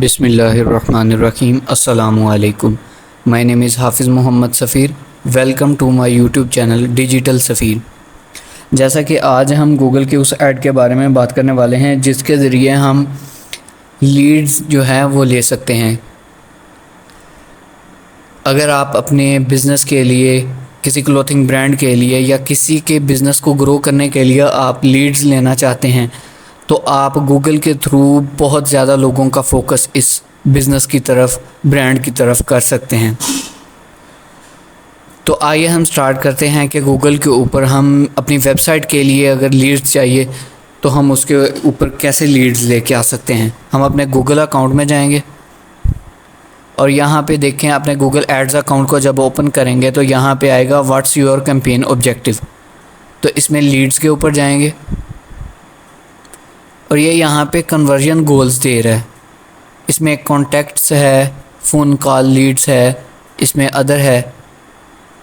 बिस्मिल्लाहिर्रहमानिर्रहीम अस्सलामु अलैकुम। My name is Hafiz Mohammad Safeer. Welcome to my YouTube channel digital Safeer. जैसा कि आज हम गूगल के उस ऐड के बारे में बात करने वाले हैं जिसके ज़रिए हम लीड्स जो है वो ले सकते हैं। अगर आप अपने बिज़नेस के लिए, किसी क्लोथिंग ब्रांड के लिए या किसी के बिज़नेस को ग्रो करने के लिए आप लीड्स लेना चाहते हैं तो आप गूगल के थ्रू बहुत ज़्यादा लोगों का फोकस इस बिज़नेस की तरफ, ब्रांड की तरफ कर सकते हैं। तो आइए हम स्टार्ट करते हैं कि गूगल के ऊपर हम अपनी वेबसाइट के लिए अगर लीड्स चाहिए तो हम उसके ऊपर कैसे लीड्स लेके आ सकते हैं। हम अपने गूगल अकाउंट में जाएंगे और यहाँ पे देखें, अपने गूगल एड्स अकाउंट को जब ओपन करेंगे तो यहाँ पे आएगा व्हाट्स योर कैंपेन ऑब्जेक्टिव। तो इसमें लीड्स के ऊपर जाएंगे और ये यहाँ पे कन्वर्जन गोल्स दे रहा है। इसमें कॉन्टैक्ट्स है, फ़ोन कॉल लीड्स है, इसमें अदर है।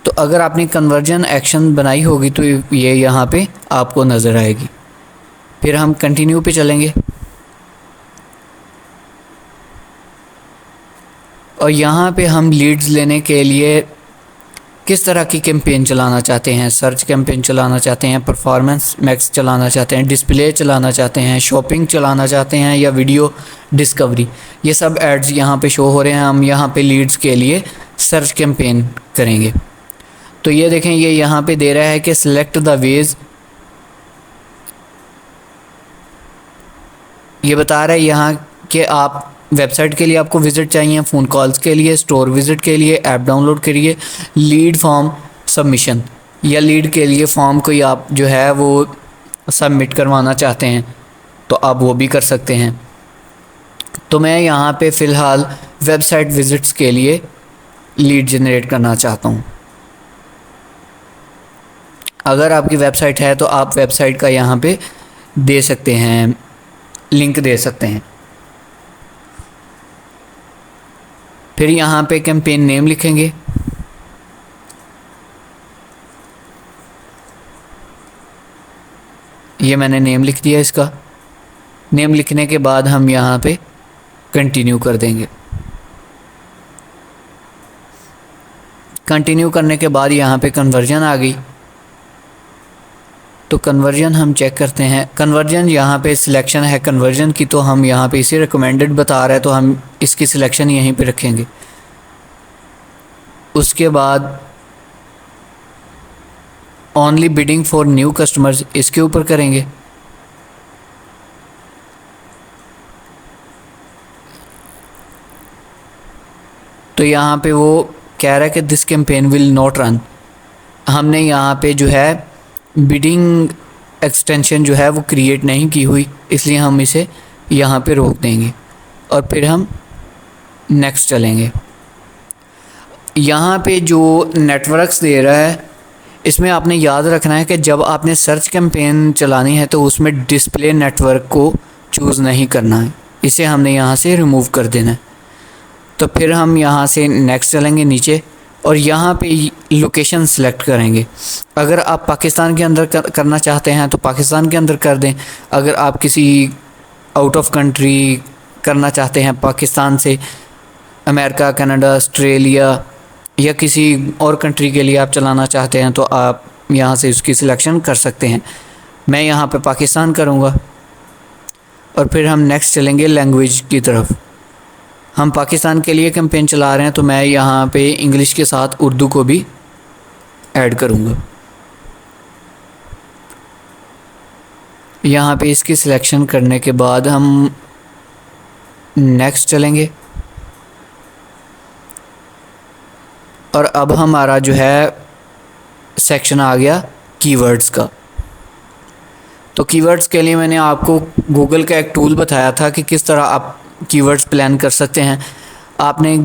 तो अगर आपने कन्वर्जन एक्शन बनाई होगी तो ये यहाँ पे आपको नज़र आएगी। फिर हम कंटिन्यू पे चलेंगे और यहाँ पे हम लीड्स लेने के लिए किस तरह की कैंपेन चलाना चाहते हैं। सर्च कैंपेन चलाना चाहते हैं, परफॉर्मेंस मैक्स चलाना चाहते हैं, डिस्प्ले चलाना चाहते हैं, शॉपिंग चलाना चाहते हैं या वीडियो डिस्कवरी। ये सब एड्स यहाँ पे शो हो रहे हैं। हम यहाँ पे लीड्स के लिए सर्च कैंपेन करेंगे तो ये देखें, ये यहाँ पे दे रहा है कि सिलेक्ट द वेज। ये बता रहा है यहाँ कि आप वेबसाइट के लिए आपको विज़िट चाहिए, फ़ोन कॉल्स के लिए, स्टोर विज़िट के लिए, ऐप डाउनलोड के लिए, लीड फॉर्म सबमिशन या लीड के लिए फॉर्म कोई आप जो है वो सबमिट करवाना चाहते हैं तो आप वो भी कर सकते हैं। तो मैं यहाँ पे फ़िलहाल वेबसाइट विज़िट्स के लिए लीड जनरेट करना चाहता हूँ। अगर आपकी वेबसाइट है तो आप वेबसाइट का यहाँ पे दे सकते हैं, लिंक दे सकते हैं। फिर यहाँ पे कैंपेन नेम लिखेंगे। ये मैंने नेम लिख दिया। इसका नेम लिखने के बाद हम यहाँ पे कंटिन्यू कर देंगे। कंटिन्यू करने के बाद यहाँ पे कन्वर्जन आ गई तो कन्वर्जन हम चेक करते हैं। कन्वर्जन यहाँ पे सिलेक्शन है कन्वर्जन की, तो हम यहाँ पे इसे रिकमेंडेड बता रहा है तो हम इसकी सिलेक्शन यहीं पे रखेंगे। उसके बाद only bidding for new customers, इसके ऊपर करेंगे। तो यहाँ पे वो कह रहा है कि this campaign will not run. हमने यहाँ पे जो है बिडिंग एक्सटेंशन जो है वो क्रिएट नहीं की हुई, इसलिए हम इसे यहाँ पे रोक देंगे और फिर हम नेक्स्ट चलेंगे। यहाँ पे जो नेटवर्क्स दे रहा है इसमें आपने याद रखना है कि जब आपने सर्च कैंपेन चलानी है तो उसमें डिस्प्ले नेटवर्क को चूज़ नहीं करना है, इसे हमने यहाँ से रिमूव कर देना है। तो फिर हम यहाँ से नेक्स्ट चलेंगे नीचे और यहाँ पे लोकेशन सेलेक्ट करेंगे। अगर आप पाकिस्तान के अंदर करना चाहते हैं तो पाकिस्तान के अंदर कर दें। अगर आप किसी आउट ऑफ कंट्री करना चाहते हैं, पाकिस्तान से अमेरिका, कनाडा, ऑस्ट्रेलिया या किसी और कंट्री के लिए आप चलाना चाहते हैं तो आप यहाँ से उसकी सिलेक्शन कर सकते हैं। मैं यहाँ पे पाकिस्तान करूँगा और फिर हम नेक्स्ट चलेंगे लैंग्वेज की तरफ। हम पाकिस्तान के लिए कैंपेन चला रहे हैं तो मैं यहाँ पे इंग्लिश के साथ उर्दू को भी ऐड करूँगा। यहाँ पे इसकी सिलेक्शन करने के बाद हम नेक्स्ट चलेंगे और अब हमारा जो है सेक्शन आ गया कीवर्ड्स का। तो कीवर्ड्स के लिए मैंने आपको गूगल का एक टूल बताया था कि किस तरह आप कीवर्ड्स प्लान कर सकते हैं। आपने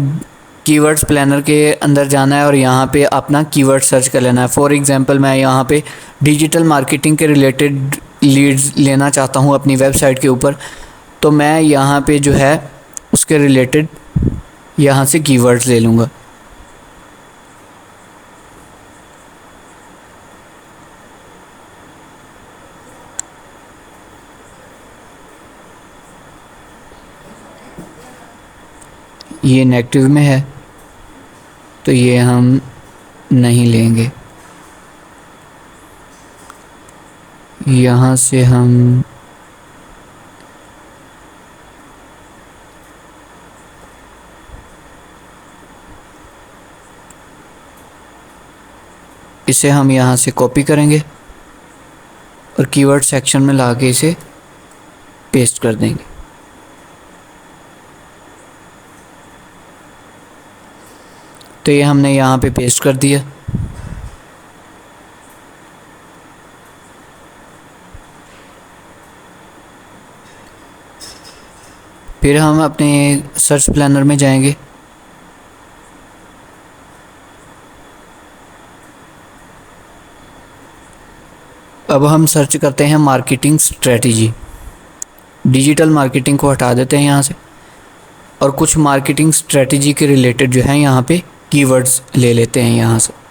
कीवर्ड्स प्लानर के अंदर जाना है और यहाँ पे अपना कीवर्ड सर्च कर लेना है। फॉर एग्जांपल मैं यहाँ पे डिजिटल मार्केटिंग के रिलेटेड लीड्स लेना चाहता हूँ अपनी वेबसाइट के ऊपर, तो मैं यहाँ पे जो है उसके रिलेटेड यहाँ से कीवर्ड्स ले लूँगा। ये नेगेटिव में है तो ये हम नहीं लेंगे। यहाँ से हम इसे हम यहाँ से कॉपी करेंगे और कीवर्ड सेक्शन में लाके इसे पेस्ट कर देंगे। तो ये हमने यहाँ पे पेस्ट कर दिया। फिर हम अपने सर्च प्लानर में जाएंगे। अब हम सर्च करते हैं मार्केटिंग स्ट्रेटजी। डिजिटल मार्केटिंग को हटा देते हैं यहाँ से और कुछ मार्केटिंग स्ट्रेटजी के रिलेटेड जो है यहाँ पे कीवर्ड्स ले लेते हैं यहाँ से।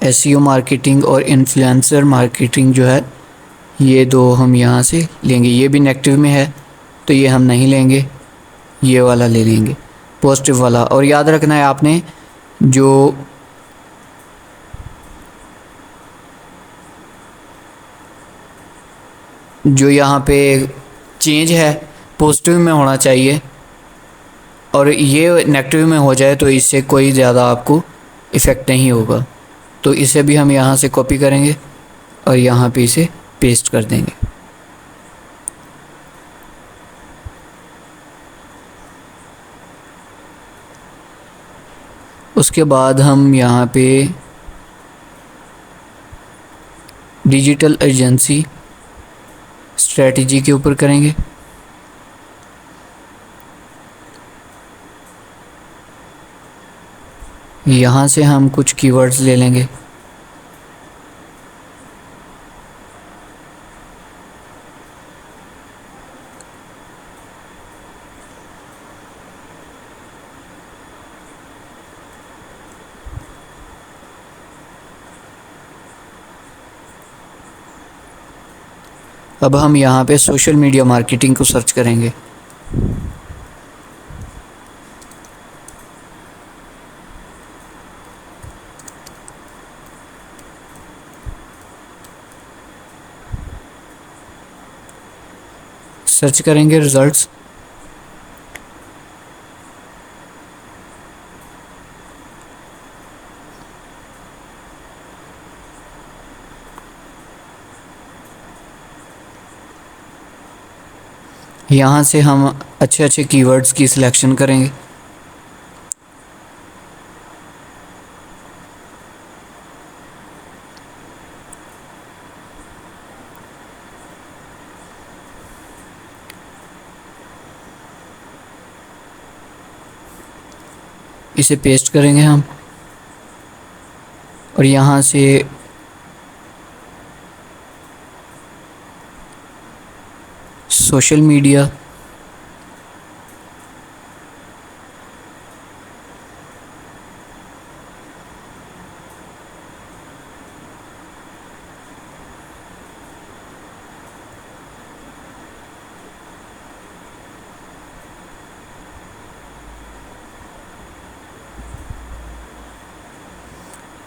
एसईओ मार्केटिंग और इन्फ्लुएंसर मार्केटिंग जो है ये दो हम यहाँ से लेंगे। ये भी नेगेटिव में है तो ये हम नहीं लेंगे, ये वाला ले लेंगे पॉजिटिव वाला। और याद रखना है आपने जो यहाँ पे चेंज है पॉजिटिव में होना चाहिए और ये नेगेटिव में हो जाए तो इससे कोई ज़्यादा आपको इफ़ेक्ट नहीं होगा। तो इसे भी हम यहाँ से कॉपी करेंगे और यहाँ पे इसे पेस्ट कर देंगे। उसके बाद हम यहाँ पे डिजिटल एजेंसी स्ट्रेटजी के ऊपर करेंगे। यहाँ से हम कुछ कीवर्ड्स ले लेंगे। अब हम यहाँ पे सोशल मीडिया मार्केटिंग को सर्च करेंगे। सर्च करेंगे रिजल्ट्स। यहाँ से हम अच्छे अच्छे कीवर्ड्स की सिलेक्शन करेंगे। इसे पेस्ट करेंगे हम और यहाँ से सोशल मीडिया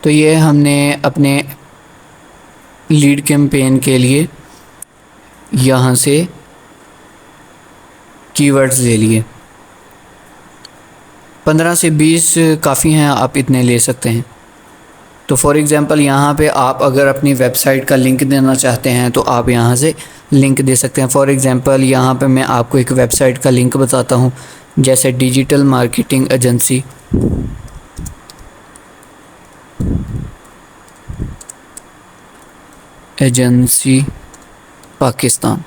तो ये हमने अपने लीड कैंपेन के लिए यहाँ से कीवर्ड्स ले लिए। 15 से 20 काफ़ी हैं, आप इतने ले सकते हैं। तो फॉर एग्ज़ाम्पल यहाँ पे आप अगर अपनी वेबसाइट का लिंक देना चाहते हैं तो आप यहाँ से लिंक दे सकते हैं। फॉर एग्ज़ाम्पल यहाँ पे मैं आपको एक वेबसाइट का लिंक बताता हूँ, जैसे डिजिटल मार्केटिंग एजेंसी पाकिस्तान।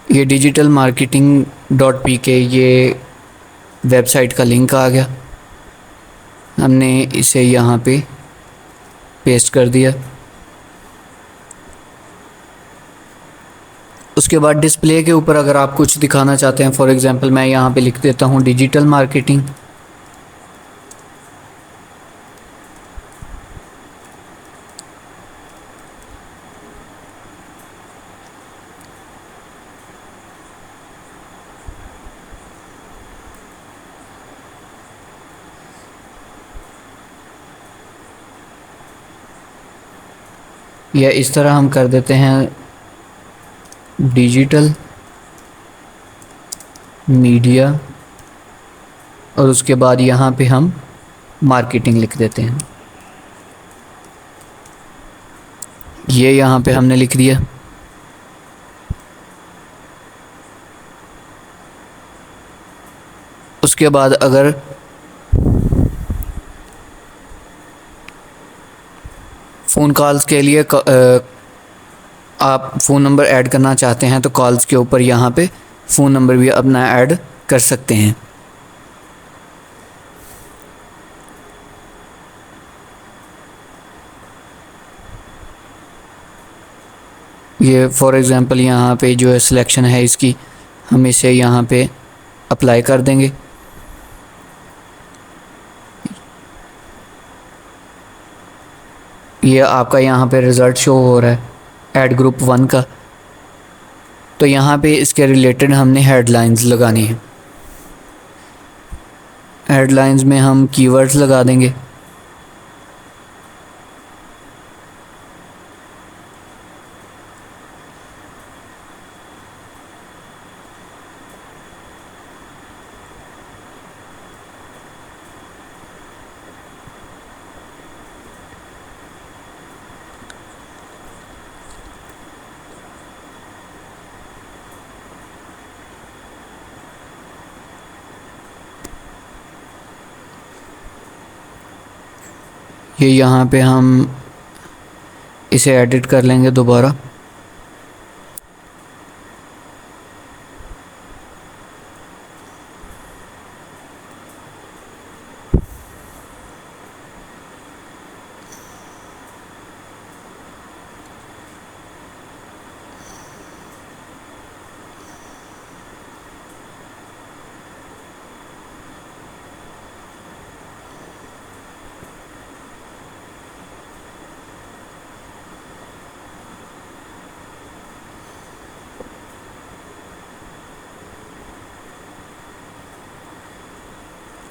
ये डिजिटल मार्केटिंग .pk ये वेबसाइट का लिंक आ गया, हमने इसे यहाँ पे पेस्ट कर दिया। उसके बाद डिस्प्ले के ऊपर अगर आप कुछ दिखाना चाहते हैं, फॉर एग्ज़ाम्पल मैं यहाँ पे लिख देता हूँ डिजिटल मार्केटिंग। या इस तरह हम कर देते हैं डिजिटल मीडिया, और उसके बाद यहाँ पे हम मार्केटिंग लिख देते हैं। ये यहाँ पे हमने लिख दिया। उसके बाद अगर फ़ोन कॉल्स के लिए आप फ़ोन नंबर ऐड करना चाहते हैं तो कॉल्स के ऊपर यहाँ पे फ़ोन नंबर भी अपना ऐड कर सकते हैं। ये फॉर एग्ज़ाम्पल यहाँ पे जो है सिलेक्शन है इसकी, हम इसे यहाँ पे अप्लाई कर देंगे। ये आपका यहाँ पे रिज़ल्ट शो हो रहा है ऐड ग्रुप 1 का। तो यहाँ पे इसके रिलेटेड हमने हेडलाइंस लगानी है। हेडलाइंस में हम कीवर्ड्स लगा देंगे। ये यहाँ पे हम इसे एडिट कर लेंगे दोबारा।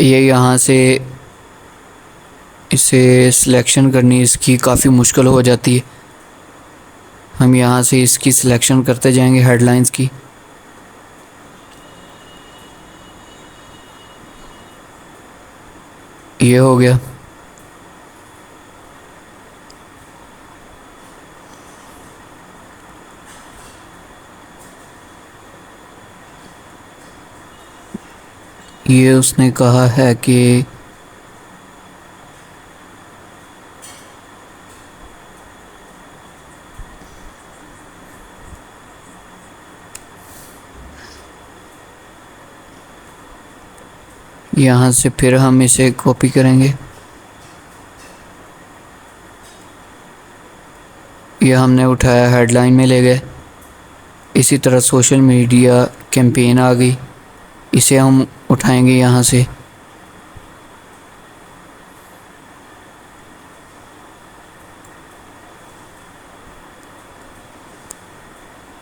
ये यहाँ से इसे सिलेक्शन करनी इसकी काफ़ी मुश्किल हो जाती है। हम यहाँ से इसकी सिलेक्शन करते जाएंगे हेडलाइंस की। ये हो गया। ये उसने कहा है कि यहाँ से फिर हम इसे कॉपी करेंगे। यह हमने उठाया हेडलाइन में ले गए। इसी तरह सोशल मीडिया कैंपेन आ गई, इसे हम उठाएंगे यहाँ से।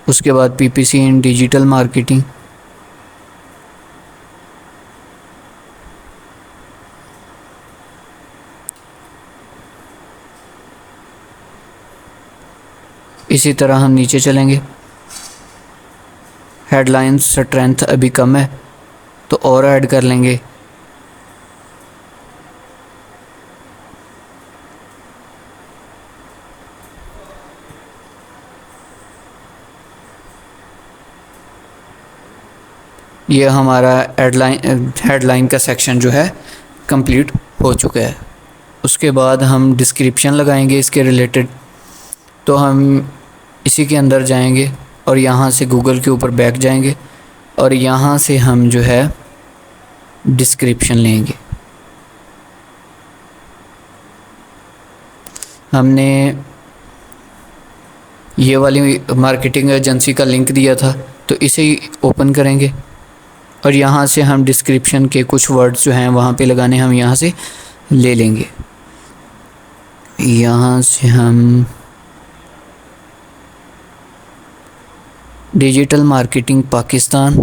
उसके बाद पीपीसी इन डिजिटल मार्केटिंग। इसी तरह हम नीचे चलेंगे। हेडलाइन स्ट्रेंथ अभी कम है तो और ऐड कर लेंगे। ये हमारा हेडलाइन का सेक्शन जो है कंप्लीट हो चुका है। उसके बाद हम डिस्क्रिप्शन लगाएंगे इसके रिलेटेड। तो हम इसी के अंदर जाएंगे और यहाँ से गूगल के ऊपर बैक जाएंगे और यहाँ से हम जो है डिस्क्रिप्शन लेंगे। हमने ये वाली मार्केटिंग एजेंसी का लिंक दिया था, तो इसे ही ओपन करेंगे और यहाँ से हम डिस्क्रिप्शन के कुछ वर्ड्स जो हैं वहाँ पे लगाने हम यहाँ से ले लेंगे। यहाँ से हम डिजिटल मार्केटिंग पाकिस्तान,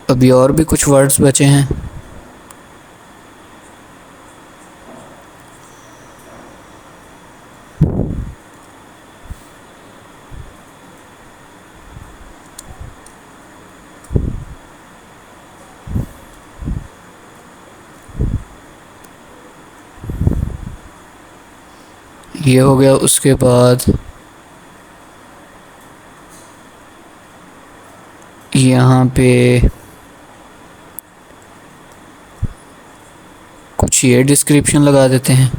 अभी और भी कुछ वर्ड्स बचे हैं। ये हो गया। उसके बाद यहाँ पे कुछ ये डिस्क्रिप्शन लगा देते हैं।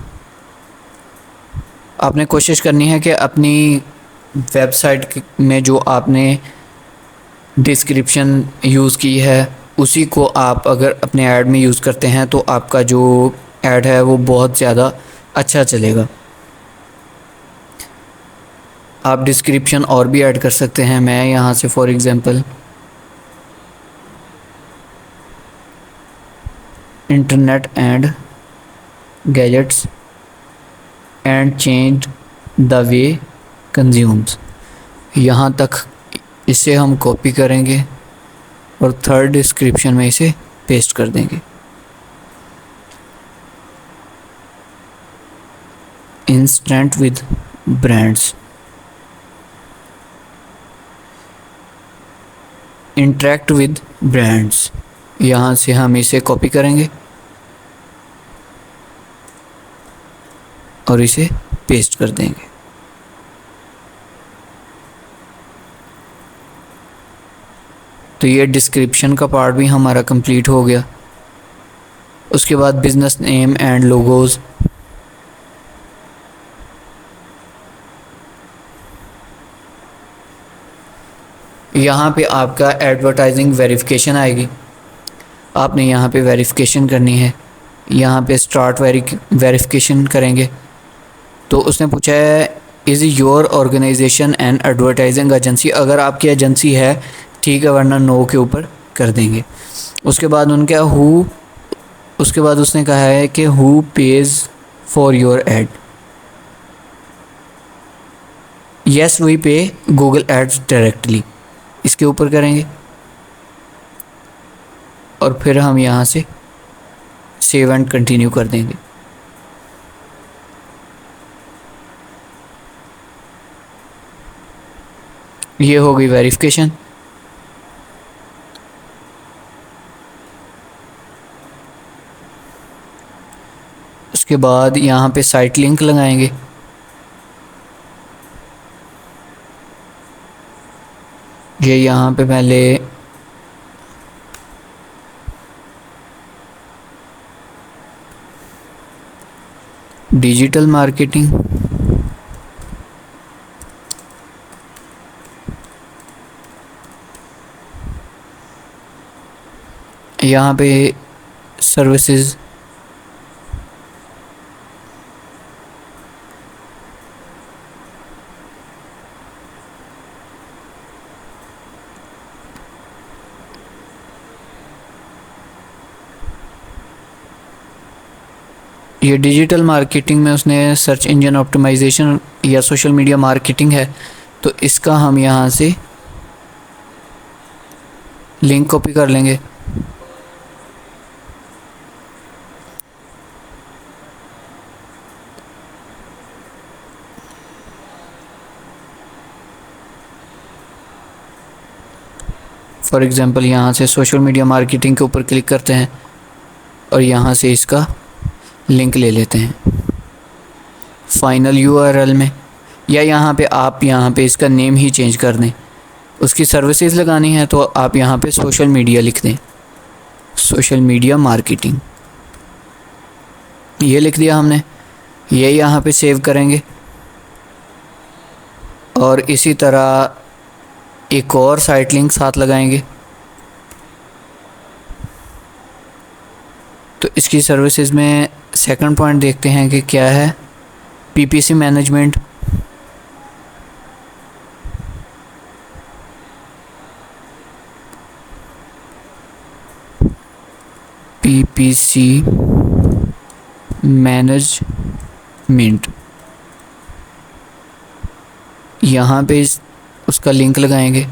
आपने कोशिश करनी है कि अपनी वेबसाइट में जो आपने डिस्क्रिप्शन यूज़ की है उसी को आप अगर अपने ऐड में यूज़ करते हैं तो आपका जो ऐड है वो बहुत ज़्यादा अच्छा चलेगा। आप डिस्क्रिप्शन और भी ऐड कर सकते हैं। मैं यहाँ से for example internet and gadgets and change the way consumes, यहाँ तक इसे हम कॉपी करेंगे और थर्ड डिस्क्रिप्शन में इसे पेस्ट कर देंगे। Instant with brands, interact with brands, यहाँ से हम इसे कॉपी करेंगे और इसे पेस्ट कर देंगे। तो ये डिस्क्रिप्शन का पार्ट भी हमारा कंप्लीट हो गया। उसके बाद बिजनेस नेम एंड लोगोज़, यहाँ पे आपका एडवर्टाइजिंग वेरिफिकेशन आएगी। आपने यहाँ पे वेरिफिकेशन करनी है। यहाँ पे स्टार्ट वेरिफिकेशन करेंगे तो उसने पूछा है is your organisation and advertising agency, अगर आपकी एजेंसी है ठीक है, वरना नो के ऊपर कर देंगे। उसके बाद उनका उसके बाद उसने कहा है कि who pays for your ad, yes we pay Google ads directly, इसके ऊपर करेंगे और फिर हम यहाँ से सेव एंड कंटिन्यू कर देंगे। ये हो गई वेरिफिकेशन। उसके बाद यहाँ पे साइट लिंक लगाएंगे। ये यहाँ पे पहले डिजिटल मार्केटिंग, यहाँ पे सर्विसेज, ये डिजिटल मार्केटिंग में उसने सर्च इंजन ऑप्टिमाइजेशन या सोशल मीडिया मार्केटिंग है, तो इसका हम यहाँ से लिंक कॉपी कर लेंगे। फॉर एग्ज़ाम्पल यहाँ से सोशल मीडिया मार्केटिंग के ऊपर क्लिक करते हैं और यहाँ से इसका लिंक ले लेते हैं फाइनल यूआरएल में, या यहाँ पे इसका नेम ही चेंज कर दें। उसकी सर्विसेज लगानी है तो आप यहाँ पे सोशल मीडिया लिख दें, सोशल मीडिया मार्केटिंग। ये लिख दिया हमने, ये यहाँ पे सेव करेंगे। और इसी तरह एक और साइट लिंक साथ लगाएंगे। तो इसकी सर्विसेज में सेकंड पॉइंट देखते हैं कि क्या है। पीपीसी मैनेजमेंट, पीपीसी मैनेजमेंट, यहाँ पे उसका लिंक लगाएंगे।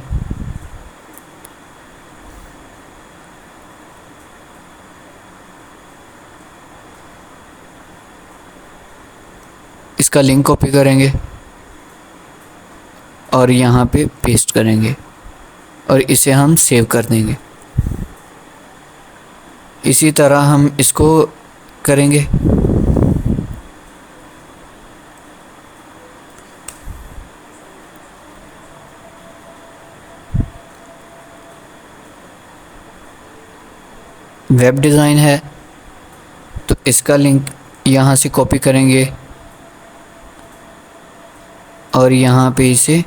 इसका लिंक कॉपी करेंगे और यहाँ पे पेस्ट करेंगे और इसे हम सेव कर देंगे। इसी तरह हम इसको करेंगे। वेब डिज़ाइन है तो इसका लिंक यहाँ से कॉपी करेंगे और यहाँ पे इसे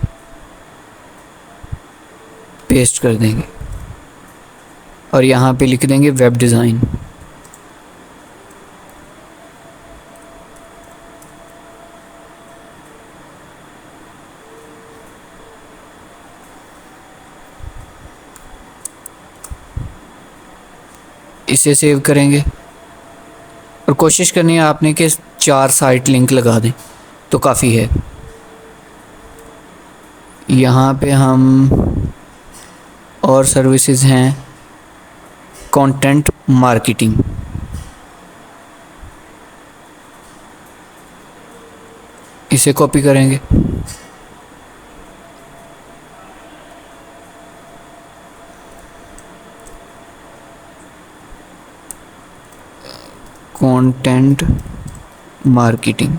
पेस्ट कर देंगे और यहाँ पे लिख देंगे वेब डिज़ाइन। इसे सेव करेंगे और कोशिश करनी है आपने कि 4 साइट लिंक लगा दें तो काफ़ी है। यहाँ पे हम और सर्विसेज हैं कंटेंट मार्केटिंग, इसे कॉपी करेंगे कंटेंट मार्केटिंग,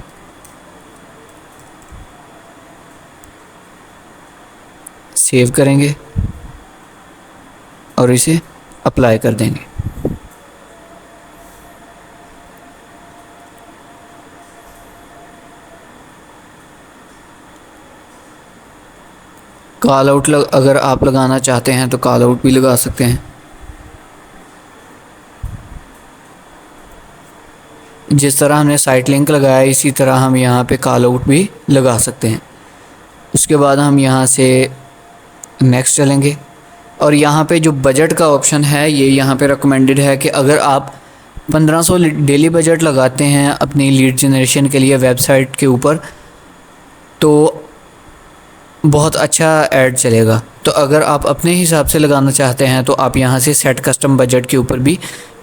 सेव करेंगे और इसे अप्लाई कर देंगे। कॉल आउट अगर आप लगाना चाहते हैं तो कॉल आउट भी लगा सकते हैं। जिस तरह हमने साइट लिंक लगाया इसी तरह हम यहाँ पे कॉल आउट भी लगा सकते हैं। उसके बाद हम यहाँ से नेक्स्ट चलेंगे और यहाँ पे जो बजट का ऑप्शन है ये यहाँ पे रिकमेंडेड है कि अगर आप 1500 डेली बजट लगाते हैं अपनी लीड जनरेशन के लिए वेबसाइट के ऊपर तो बहुत अच्छा ऐड चलेगा। तो अगर आप अपने हिसाब से लगाना चाहते हैं तो आप यहाँ से सेट कस्टम बजट के ऊपर भी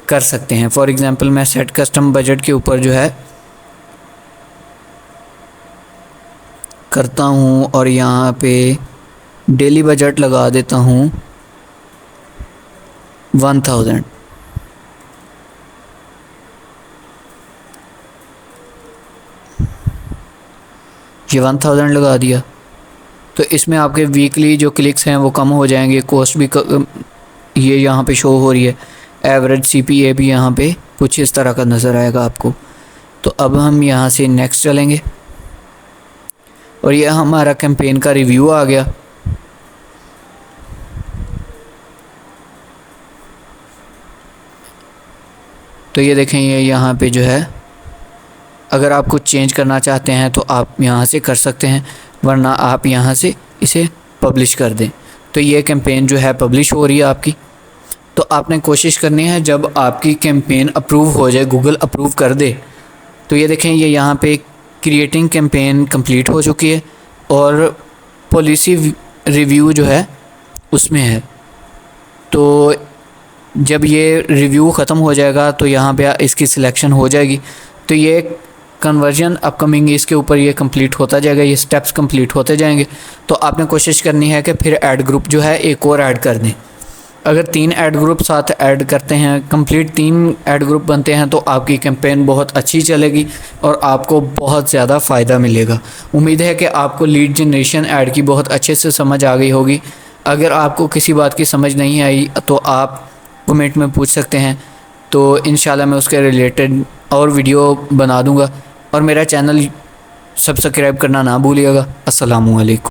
कर सकते हैं। फॉर एग्ज़ाम्पल मैं सेट कस्टम बजट के ऊपर जो है करता हूँ और यहाँ पे डेली बजट लगा देता हूँ 1000। ये 1000 लगा दिया तो इसमें आपके वीकली जो क्लिक्स हैं वो कम हो जाएंगे, कॉस्ट भी ये यहाँ पे शो हो रही है। एवरेज सीपीए भी यहाँ पे कुछ इस तरह का नज़र आएगा आपको। तो अब हम यहाँ से नेक्स्ट चलेंगे और ये हमारा कैंपेन का रिव्यू आ गया। तो ये देखें ये यहाँ पे जो है अगर आप कुछ चेंज करना चाहते हैं तो आप यहाँ से कर सकते हैं, वरना आप यहाँ से इसे पब्लिश कर दें। तो ये कैंपेन जो है पब्लिश हो रही है आपकी। तो आपने कोशिश करनी है जब आपकी कैंपेन अप्रूव हो जाए, गूगल अप्रूव कर दे, तो ये देखें ये यहाँ पे क्रिएटिंग कैंपेन कंप्लीट हो चुकी है और पॉलिसी रिव्यू जो है उसमें है। तो जब ये रिव्यू ख़त्म हो जाएगा तो यहाँ पे इसकी सिलेक्शन हो जाएगी। तो ये कन्वर्जन अपकमिंग इसके ऊपर ये कंप्लीट होता जाएगा, ये स्टेप्स कंप्लीट होते जाएंगे। तो आपने कोशिश करनी है कि फिर ऐड ग्रुप जो है एक और ऐड कर दें। अगर 3 ऐड ग्रुप साथ ऐड करते हैं, कंप्लीट 3 ऐड ग्रुप बनते हैं तो आपकी कैंपेन बहुत अच्छी चलेगी और आपको बहुत ज़्यादा फ़ायदा मिलेगा। उम्मीद है कि आपको लीड जनरेशन ऐड की बहुत अच्छे से समझ आ गई होगी। अगर आपको किसी बात की समझ नहीं आई तो आप कमेंट में पूछ सकते हैं, तो इंशाल्लाह मैं उसके रिलेटेड और वीडियो बना दूँगा। और मेरा चैनल सब्सक्राइब करना ना भूलिएगा। अस्सलामु अलैकुम।